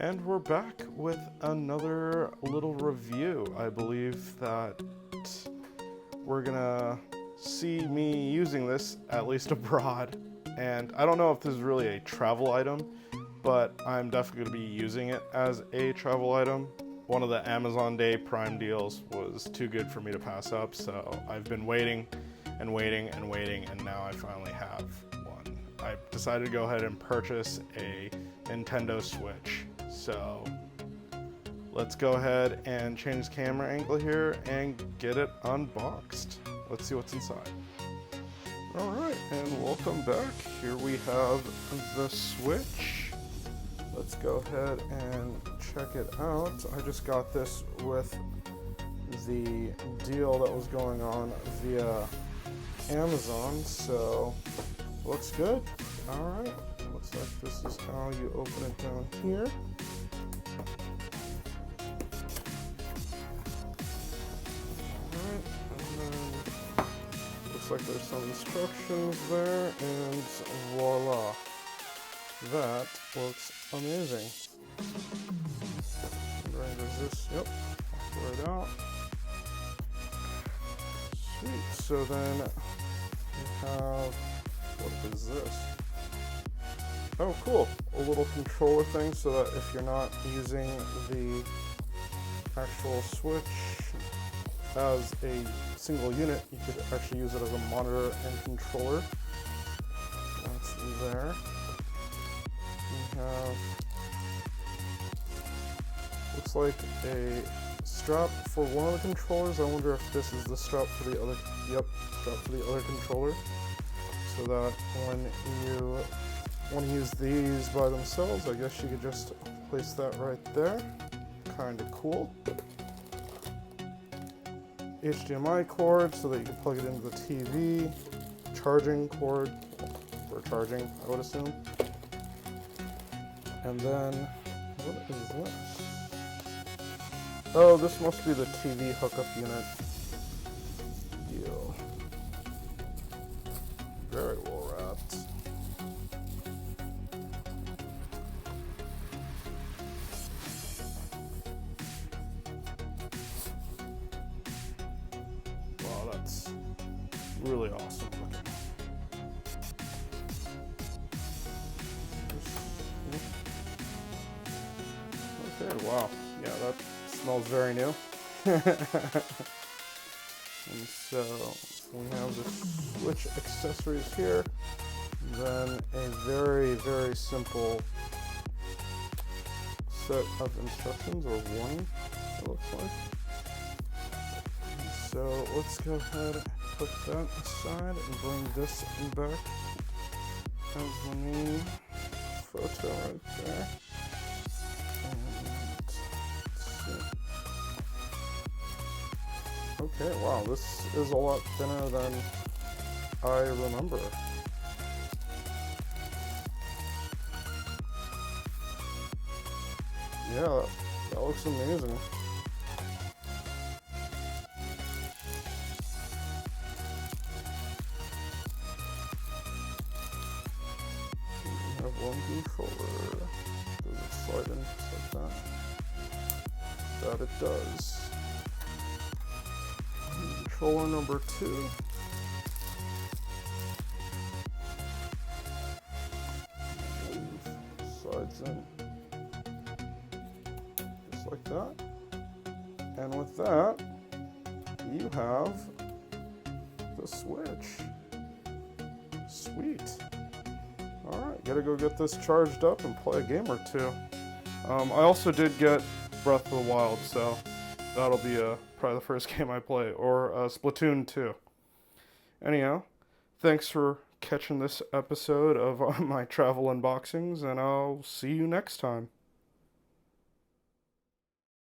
And we're back with another little review. I believe that we're gonna see me using this, at least abroad. And I don't know if this is really a travel item, but I'm definitely gonna be using it as a travel item. One of the Amazon Day Prime deals was too good for me to pass up, so I've been waiting and waiting and waiting, and now I finally have one. I decided to go ahead and purchase a Nintendo Switch. So let's go ahead and change the camera angle here and get it unboxed. Let's see what's inside. Alright, and welcome back. Here we have the Switch. Let's go ahead and check it out. I just got this with the deal that was going on via Amazon, so looks good. Alright, looks like this is how you open it down here. Alright, and then looks like there's some instructions there, and voila. That looks amazing. Right, is this? Yep, throw it out. Sweet, so then we have, what is this? Oh, cool. A little controller thing so that if you're not using the actual Switch as a single unit, you could actually use it as a monitor and controller. That's there. We have, looks like a strap for one of the controllers. I wonder if this is the strap for the other. Yep, strap for the other controller. So that when you want to use these by themselves, I guess you could just place that right there. Kind of cool. HDMI cord so that you can plug it into the TV. Charging cord for charging, I would assume. And then, what is this? Oh, this must be the TV hookup unit. Deal. Very well wrapped. Wow, that's really awesome looking. Okay, wow. Yeah, that smells very new. And so we have the Switch accessories here. Then a very, very simple set of instructions or warning, it looks like. And so let's go ahead and put that aside and bring this back as the main photo right there. Okay, wow, this is a lot thinner than I remember. Yeah, that looks amazing. We have one controller. Does it slide in just like that? That it does. Controller number 2. Slides in just like that. And with that, you have the Switch. Sweet. Alright, gotta go get this charged up and play a game or two. I also did get Breath of the Wild, so that'll be probably the first game I play, or Splatoon 2. Anyhow, thanks for catching this episode of my travel unboxings, and I'll see you next time.